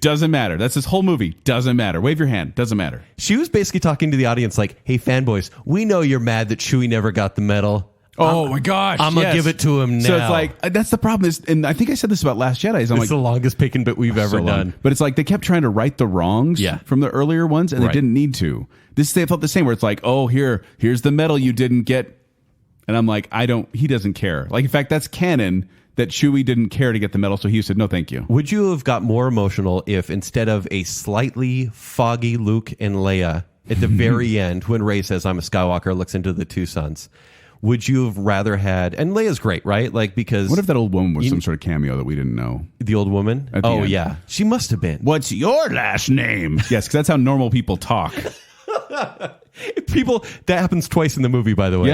Doesn't matter. That's this whole movie. Doesn't matter. Wave your hand. Doesn't matter. She was basically talking to the audience like, hey, fanboys, we know you're mad that Chewie never got the medal. Oh, my gosh. I'm going to give it to him now. So it's like, that's the problem. And I think I said this about Last Jedi. It's the longest BaconBit we've ever done. But it's like they kept trying to right the wrongs from the earlier ones, and they didn't need to. They felt the same, where it's like, oh, here's the medal you didn't get. And I'm like, he doesn't care. Like, in fact, that's canon. That Chewie didn't care to get the medal, so he said, no, thank you. Would you have got more emotional if instead of a slightly foggy Luke and Leia at the very end, when Rey says, I'm a Skywalker, looks into the two suns, would you have rather had... And Leia's great, right? Because... What if that old woman was some sort of cameo that we didn't know? The old woman? Oh, yeah. She must have been. What's your last name? Yes, because that's how normal people talk. That happens twice in the movie, by the way.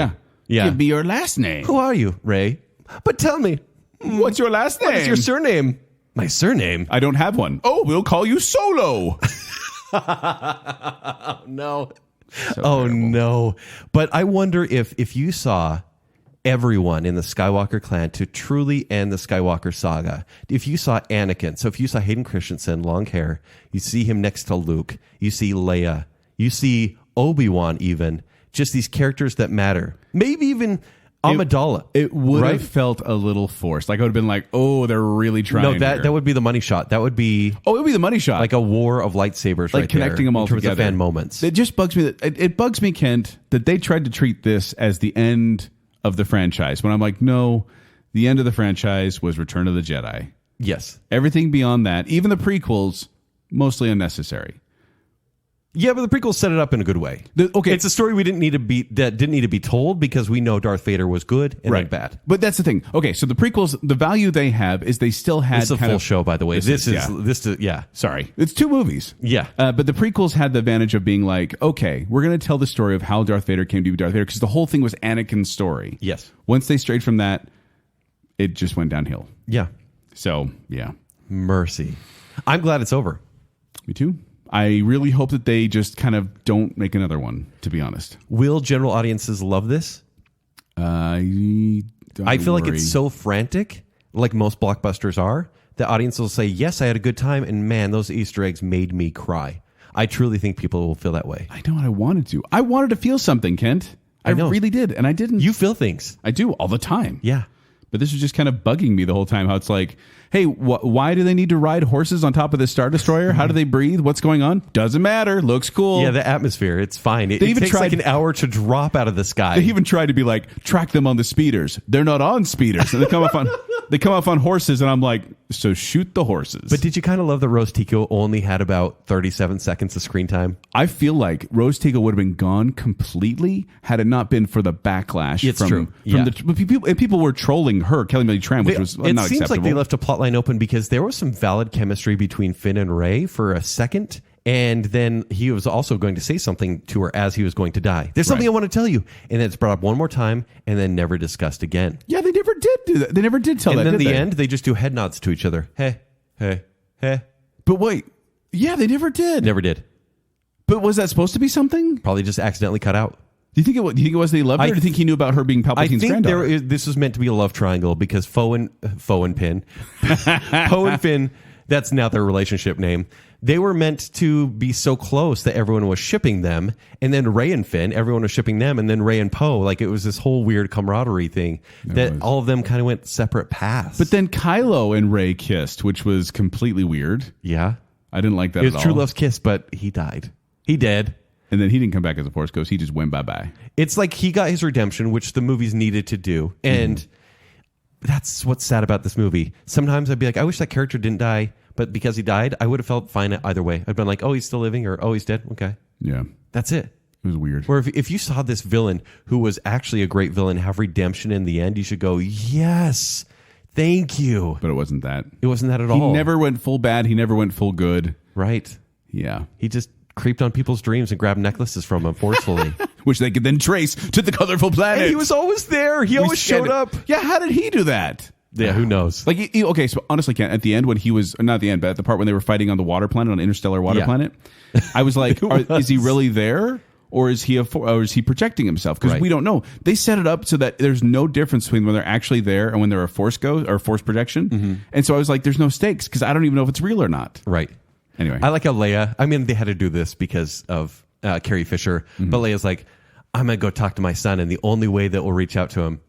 Yeah. Give me your last name. Who are you, Rey? But tell me... What's your last name? What is your surname? My surname? I don't have one. Oh, we'll call you Solo. No. No. But I wonder if you saw everyone in the Skywalker clan to truly end the Skywalker saga, if you saw Anakin, so if you saw Hayden Christensen, long hair, you see him next to Luke, you see Leia, you see Obi-Wan even, just these characters that matter. Maybe even... Amidala. It would have felt a little forced. Like I would have been like, oh, they're really trying. No, that would be the money shot. That would be... Oh, it would be the money shot. Like a war of lightsabers like connecting them all together. Of fan moments. It just bugs me. It bugs me, Kent, that they tried to treat this as the end of the franchise. When I'm like, no, the end of the franchise was Return of the Jedi. Yes. Everything beyond that, even the prequels, mostly unnecessary. Yeah, but the prequels set it up in a good way. It's a story didn't need to be told because we know Darth Vader was good and then bad. But that's the thing. Okay, so the prequels, the value they have is they still had. It's a full show, by the way. This is Sorry, it's 2 movies. Yeah, but the prequels had the advantage of being like, okay, we're going to tell the story of how Darth Vader came to be Darth Vader because the whole thing was Anakin's story. Yes. Once they strayed from that, it just went downhill. Yeah. So yeah. Mercy. I'm glad it's over. Me too. I really hope that they just kind of don't make another one, to be honest. Will general audiences love this? I feel like it's so frantic, like most blockbusters are, that audiences will say, yes, I had a good time, and man, those Easter eggs made me cry. I truly think people will feel that way. I know what I wanted to. I wanted to feel something, Kent. I really did, and I didn't. You feel things. I do, all the time. Yeah. But this was just kind of bugging me the whole time, how it's like, hey, why do they need to ride horses on top of this Star Destroyer? How do they breathe? What's going on? Doesn't matter. Looks cool. Yeah, the atmosphere, it's fine. It takes like an hour to drop out of the sky. They even tried to be like, track them on the speeders. They're not on speeders. And they come up on horses, and I'm like, So shoot the horses. But did you kind of love that Rose Tico only had about 37 seconds of screen time? I feel like Rose Tico would have been gone completely had it not been for the backlash. It's true. Yeah. People were trolling her, Kelly Marie Tran, which was not acceptable. It seems like they left a plot line open because there was some valid chemistry between Finn and Rey for a second. And then he was also going to say something to her as he was going to die. There's something I want to tell you. And then it's brought up one more time and then never discussed again. Yeah, they never did do that. They never did tell that, And then did in the they? end, they just do head nods to each other. Hey, hey, hey. But wait. Yeah, they never did. Never did. But was that supposed to be something? Probably just accidentally cut out. Do you think it was that he loved her, or do you think he knew about her being Palpatine's granddaughter? I think this was meant to be a love triangle because Poe and Finn, that's now their relationship name. They were meant to be so close that everyone was shipping them, and then Rey and Finn, everyone was shipping them, and then Rey and Poe, like it was this whole weird camaraderie thing that all of them kind of went separate paths. But then Kylo and Rey kissed, which was completely weird. Yeah, I didn't like that it at was all. true love's kiss, but he died. He did. And then he didn't come back as a Force Ghost. He just went bye-bye. It's like he got his redemption, which the movies needed to do, and that's what's sad about this movie. Sometimes I'd be like, I wish that character didn't die. But because he died, I would have felt fine either way. I'd been like, oh, he's still living, or oh, he's dead. Okay. Yeah. That's it. It was weird. Where if you saw this villain, who was actually a great villain, have redemption in the end, you should go, yes, thank you. But it wasn't that. It wasn't that at all. He never went full bad. He never went full good. Right. Yeah. He just creeped on people's dreams and grabbed necklaces from them forcefully. Which they could then trace to the colorful planet. And he was always there. He always showed up. Yeah, how did he do that? Yeah, who knows? Like, okay, so honestly, Ken, at the end when he was, not the end, but at the part when they were fighting on the water planet, on Interstellar Water Planet, I was like, is he really there? Or is he projecting himself? Because we don't know. They set it up so that there's no difference between when they're actually there and when they're a Force Ghost or Force projection. And so I was like, there's no stakes because I don't even know if it's real or not. Right. Anyway. I like how Leia, I mean, they had to do this because of Carrie Fisher, but Leia's like, I'm going to go talk to my son, and the only way that we'll reach out to him,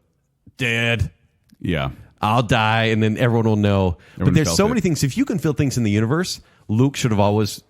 Dad. Yeah. I'll die, and then everyone will know. But there's so many things. If you can feel things in the universe, Leia should have always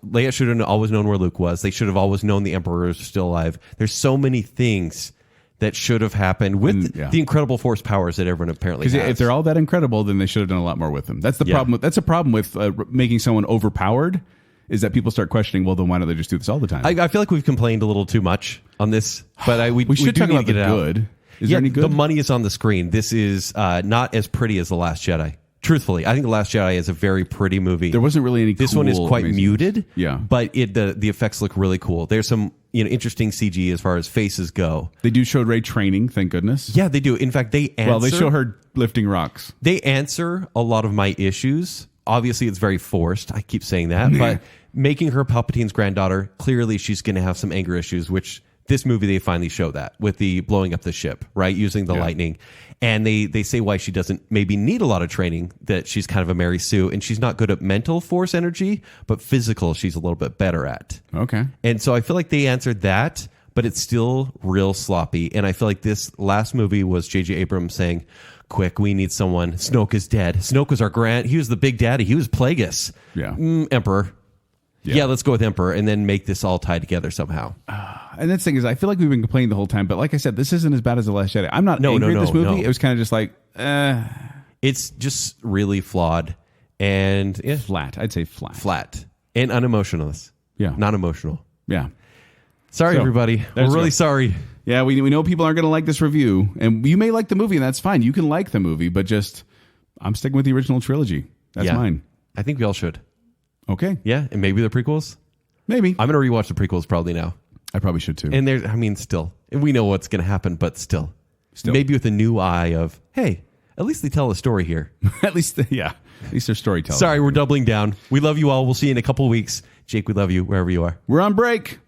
known where Luke was. They should have always known the Emperor was still alive. There's so many things that should have happened with the incredible Force powers that everyone apparently has. Because if they're all that incredible, then they should have done a lot more with them. That's the problem. That's a problem with making someone overpowered, is that people start questioning, well, then why don't they just do this all the time? I feel like we've complained a little too much on this, but we should do talk need about to get the it good. out. Is there any good? The money is on the screen. This is not as pretty as The Last Jedi. Truthfully, I think The Last Jedi is a very pretty movie. There wasn't really any. This one is quite muted. Yeah, but the effects look really cool. There's some interesting CG as far as faces go. They do show Rey training. Thank goodness. Yeah, they do. In fact, they show her lifting rocks. They answer a lot of my issues. Obviously, it's very forced. I keep saying that, but making her Palpatine's granddaughter, clearly she's going to have some anger issues, which this movie they finally show that with the blowing up the ship, right, using the lightning. And they say why she doesn't maybe need a lot of training, that she's kind of a Mary Sue, and she's not good at mental force energy, but physical she's a little bit better at. Okay. And so I feel like they answered that, but it's still real sloppy. And I feel like this last movie was J.J. Abrams saying, quick, we need someone. Snoke is dead. Snoke was he was the big daddy. He was Plagueis. Yeah. Emperor. Yeah, let's go with Emperor and then make this all tie together somehow. And the thing is, I feel like we've been complaining the whole time, but like I said, this isn't as bad as The Last Jedi. I'm not angry at this movie. It was kind of just like, It's just really flawed and flat. I'd say flat. Flat. And unemotional. Yeah. Not emotional. Yeah. Sorry, everybody. We're really sorry. Yeah, we know people aren't going to like this review. And you may like the movie, and that's fine. You can like the movie, but just, I'm sticking with the original trilogy. That's mine. I think we all should. Okay. Yeah, and maybe the prequels? Maybe. I'm going to rewatch the prequels probably now. I probably should too. And still. And we know what's going to happen, but still. Maybe with a new eye of, hey, at least they tell a story here. At least they're storytelling. Sorry, we're doubling down. We love you all. We'll see you in a couple of weeks. Jake, we love you wherever you are. We're on break.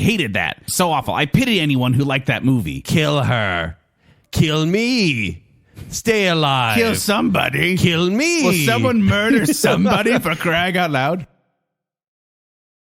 hated that. So awful. I pity anyone who liked that movie. Kill her. Kill me. Stay alive. Kill somebody. Kill me. Will someone murder somebody for crying out loud?